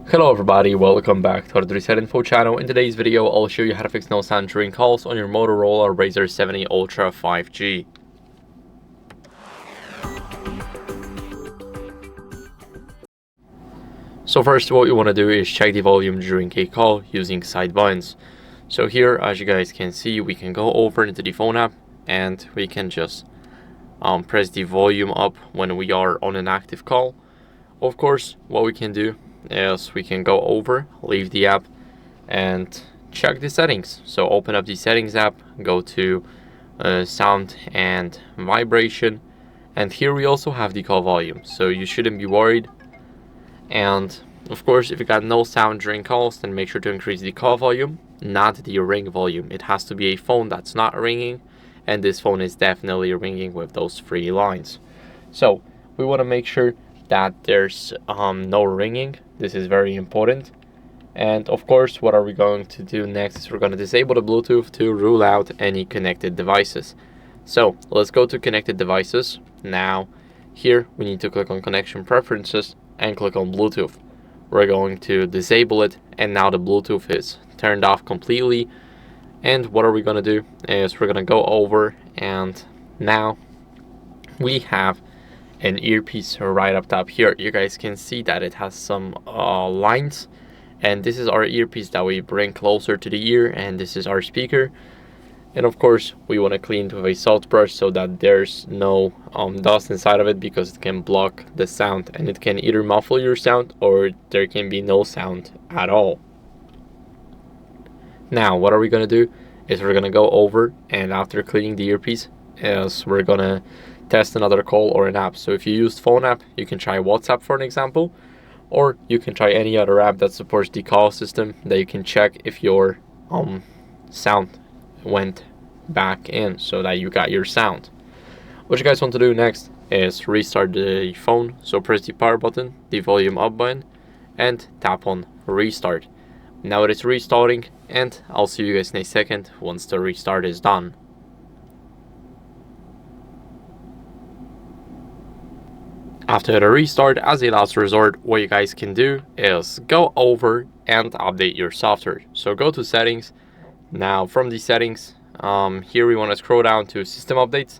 Hello everybody, welcome back to HardReset.Info channel. In today's video, I'll show you how to fix no sound during calls on your Motorola Razr 70 Ultra 5G. So first, what you want to do is check the volume during a call using side buttons. So here, as you guys can see, we can go over into the phone app and we can just press the volume up when we are on an active call. Of course, what we can do is we can go over, leave the app, and check the settings. So open up the settings app, go to sound and vibration, and here we also have the call volume, so you shouldn't be worried. And of course, if you got no sound during calls, then make sure to increase the call volume, not the ring volume. It has to be a phone that's not ringing, and this phone is definitely ringing with those 3 lines. So we want to make sure that there's no ringing. This is very important. And of course, what are we going to do next is we're going to disable the Bluetooth to rule out any connected devices. So let's go to connected devices. Now here we need to click on connection preferences and click on Bluetooth. We're going to disable it, and now the Bluetooth is turned off completely. And what are we going to do is we're going to go over, and now we have an earpiece right up top here. You guys can see that it has some lines, and this is our earpiece that we bring closer to the ear, and this is our speaker. And of course, we want to clean it with a soft brush so that there's no dust inside of it, because it can block the sound and it can either muffle your sound or there can be no sound at all. Now what are we going to do is we're going to go over, and after cleaning the earpiece, we're going to test another call or an app. So if you use phone app, you can try WhatsApp for an example, or you can try any other app that supports the call system that you can check if your sound went back in, so that you got your sound. What you guys want to do next is restart the phone. So press the power button, the volume up button, and tap on restart. Now it is restarting, and I'll see you guys in a second once the restart is done. After the restart, as a last resort, what you guys can do is go over and update your software. So go to settings. Now from the settings, here we want to scroll down to system updates,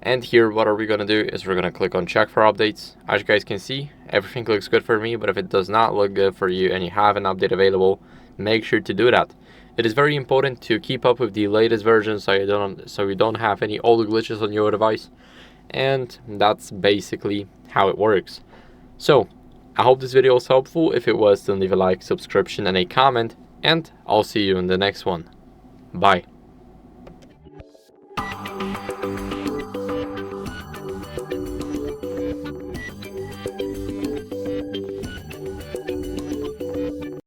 and here what are we going to do is we're going to click on check for updates. As you guys can see, everything looks good for me, but if it does not look good for you and you have an update available, make sure to do that. It is very important to keep up with the latest versions so you don't have any old glitches on your device. And that's basically how it works. So I hope this video was helpful. If it was, then leave a like, subscription, and a comment, and I'll see you in the next one. Bye.